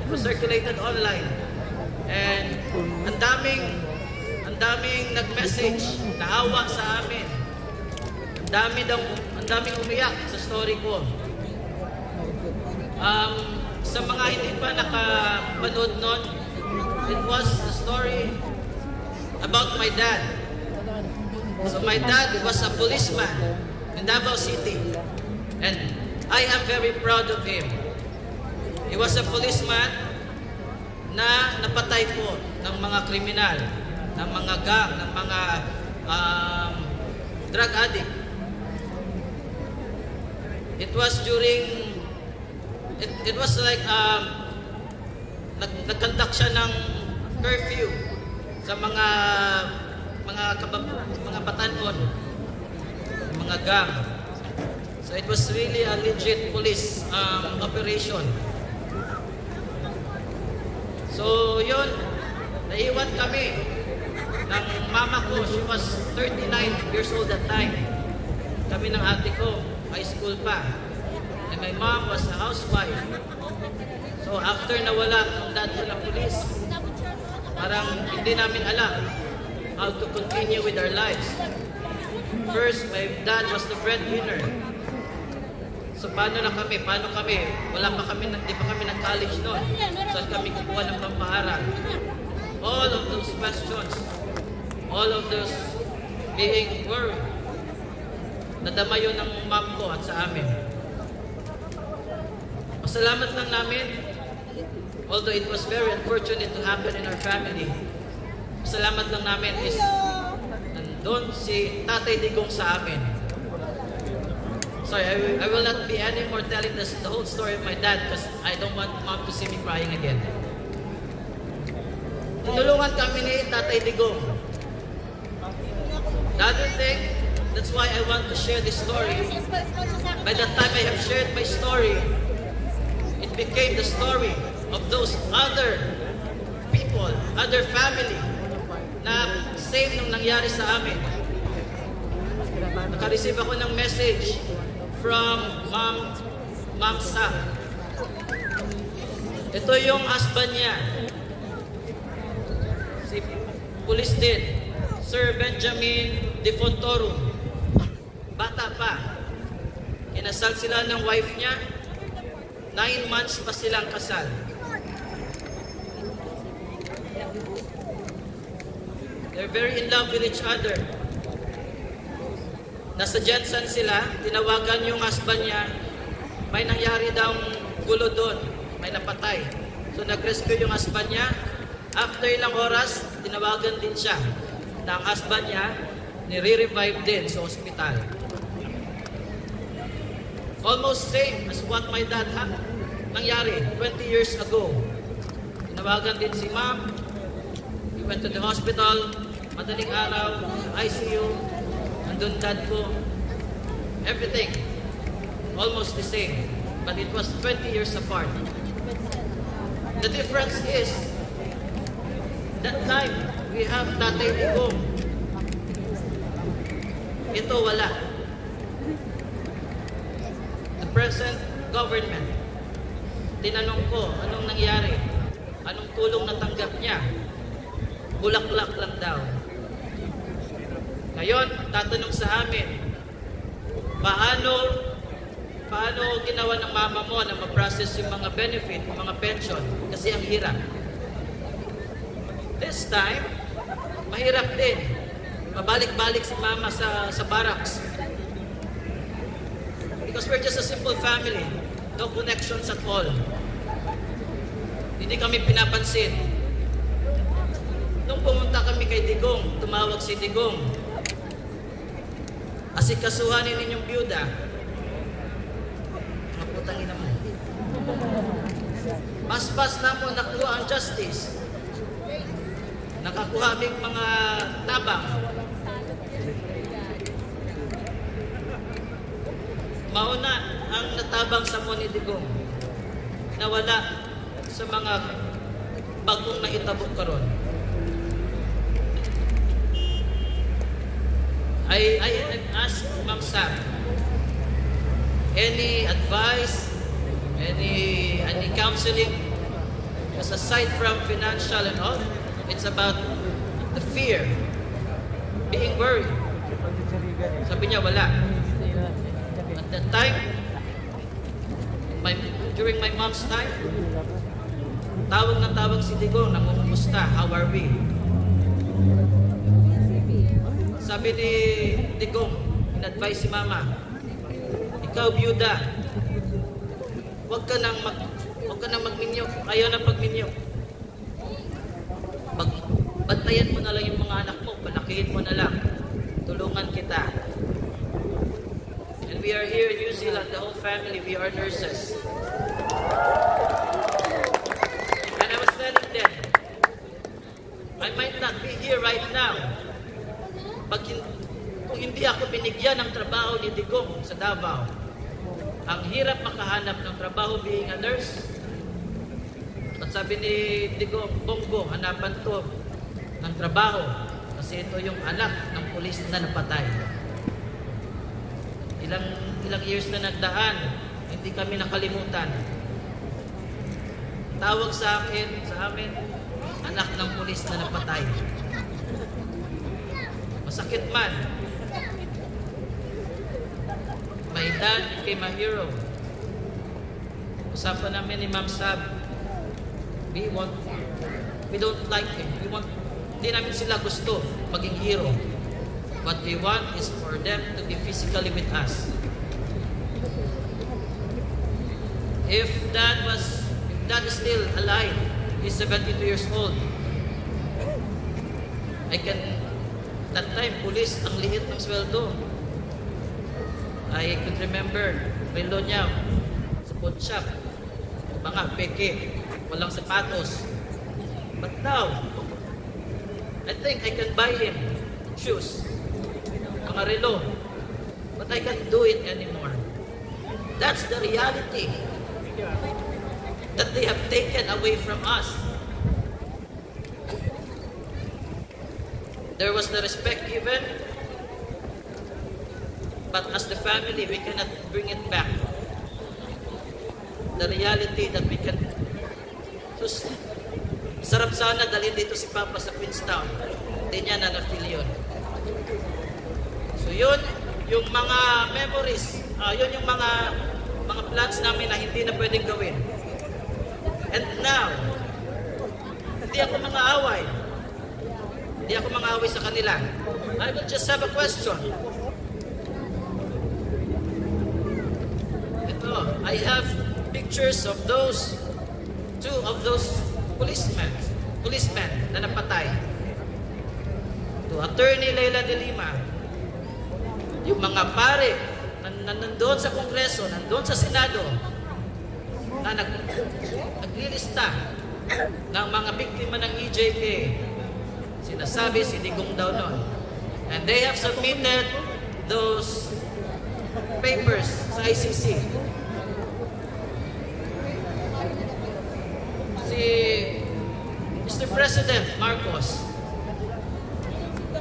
It was circulated online. And ang daming nag-message, naawa sa amin. Ang daming umiyak sa story ko. Sa mga hindi pa nakapanood nun, it was a story about my dad. So my dad was a policeman in Davao City. And I am very proud of him. He was a policeman na napatay po ng mga kriminal, ng mga gang, ng mga drug addict. It was during, it was like, nag-conduct siya ng curfew sa mga batanon, mga gang. So it was really a legit police operation. So yun, naiwan kami ng mama ko. She was 39 years old at time. Kami ng ate ko, high school pa. And my mom was a housewife. So after nawala ang dad ko ng police, parang hindi namin alam how to continue with our lives. First, my dad was the breadwinner. So paano kami? Hindi pa kami nag-college noon. Saan kami kukuha ng pampaharal? All of those questions, all of those being worried, nadama yun ng mom ko at sa amin. Masalamat lang namin, although it was very unfortunate to happen in our family, masalamat lang namin is nandun si Tatay Digong sa amin. Sorry, I will not be anymore telling the whole story of my dad because I don't want mom to see me crying again. Tinulungan kami ni Tatay Digong. The other thing, that's why I want to share this story. By the time I have shared my story, it became the story of those other people, other family, na same nung nangyari sa amin. Naka-receive ako ng message from Ma'am Sam. Ito yung husband niya. Si police din, Sir Benjamin De Fontoro. Bata pa. Kinasal sila ng wife niya. 9 months pa silang kasal. They're very in love with each other. Nasa Jensen sila, tinawagan yung husband niya, may nangyari daw gulo doon, may napatay. So nag-rescue yung husband niya. After ilang oras, tinawagan din siya na ang husband niya, nire-revive din sa ospital. Almost same as what my dad had nangyari 20 years ago. Tinawagan din si ma'am. He went to the hospital, madaling araw, sa ICU. Andun dad ko. Everything almost the same, but it was 20 years apart. The difference is that time we have Tatay Digong. Ito wala. The present government, tinanong ko anong nangyari, anong tulong natanggap niya. Bulaklak lang daw. Ngayon, tatanong sa amin, paano ginawa ng mama mo na ma-process yung mga benefit, yung mga pension? Kasi ang hirap. This time, mahirap din. Mabalik-balik si mama sa barracks. Because we're just a simple family. No connections at all. Hindi kami pinapansin. Nung pumunta kami kay Digong, tumawag si Digong. Asikasuhanin ninyong byuda. Maputangin naman. Paspas na mo nakuha ang justice. Nakakuha aming mga tabang. Mauna ang natabang sa mo ni Digong. Nawala sa mga bagong nahitabok karon. I asked Ma'am Sam, any advice, any counseling? Because aside from financial and all, it's about the fear, being worried. Sabi niya, wala. At that time, during my mom's time, tawag na tawag si Digong, namumusta, how are we? Sabi ni Digong, in-advise si Mama, ikaw, byuda, huwag ka nang magminyok, ayaw na pagminyok. Bantayan mo na lang yung mga anak mo, palakihin mo na lang, tulungan kita. And we are here in New Zealand, the whole family, we are nurses. And I was telling them, I might not be here right now. Kung hindi ako binigyan ng trabaho ni Digong sa Davao, ang hirap makahanap ng trabaho being a nurse. At sabi ni Digong, Bongo, hanapan to ng trabaho kasi ito yung anak ng pulis na napatay. Ilang years na nagdaan, hindi kami nakalimutan. Tawag sa amin, anak ng pulis na napatay. Masakit man. My dad became a hero. Usapan namin ni Ma'am Sab, we don't like him. Hindi namin sila gusto maging hero. What we want is for them to be physically with us. If dad is still alive, he's 72 years old. That time, police, ang liit ng sweldo. I could remember, relo niya, sa pawn shop, mga peke, walang sapatos. But now, I think I can buy him shoes, mga relo. But I can't do it anymore. That's the reality that they have taken away from us. There was the respect given, but as the family, we cannot bring it back. The reality that we can... So, sarap sana dalhin dito si Papa sa Queenstown. Hindi niya na-feel yun. So yun, yung mga memories, yun yung mga plans namin na hindi na pwedeng gawin. And now, hindi ako mga away. Hindi ako mga away sa kanila. I will just have a question. Ito, I have pictures of two of those policemen na napatay. To Attorney Leila de Lima, yung mga pare na nandoon sa Kongreso, nandoon sa Senado, na naglilista ng mga biktima ng EJK. Sinasabi si Digong daw nun. And they have submitted those papers sa ICC. Si Mr. President Marcos,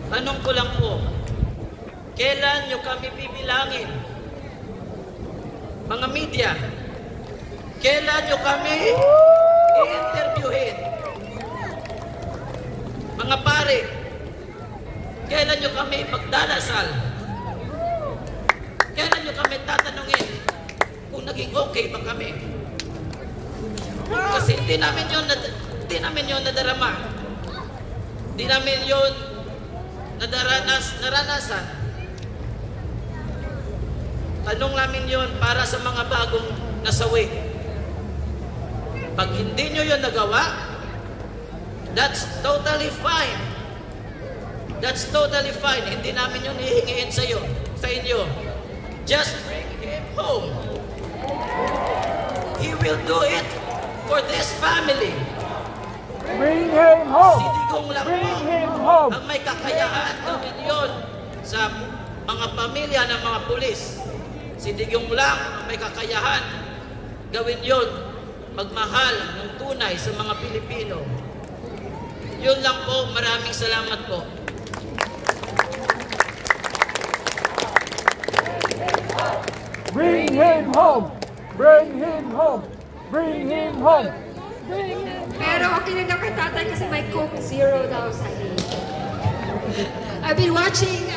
tanong ko lang po, kailan nyo kami bibilangin? Mga media, kailan nyo kami i-interviewin? Mga pare, kailan nyo kami magdarasal? Kailan nyo kami tatanungin kung naging okay ba kami? Kasi hindi namin yun nadarama. Hindi namin yun naranasan. Tanong namin yun para sa mga bagong nasawi. Pag hindi nyo yun nagawa, that's totally fine. That's totally fine. Hindi namin yun hihingiin sa inyo. Just bring him home. He will do it for this family. Bring him home. Si Digong lang Bring po him home. ang may kakayahan gawin yun sa mga pamilya ng mga pulis. Si Digong lang ang may kakayahan gawin yun, magmahal ng tunay sa mga Pilipino. Yun lang po. Maraming salamat po. Bring him home. Bring him home. Bring him home. Pero okay na daw kay tatay kasi may Coke Zero daw sa hay. I've been watching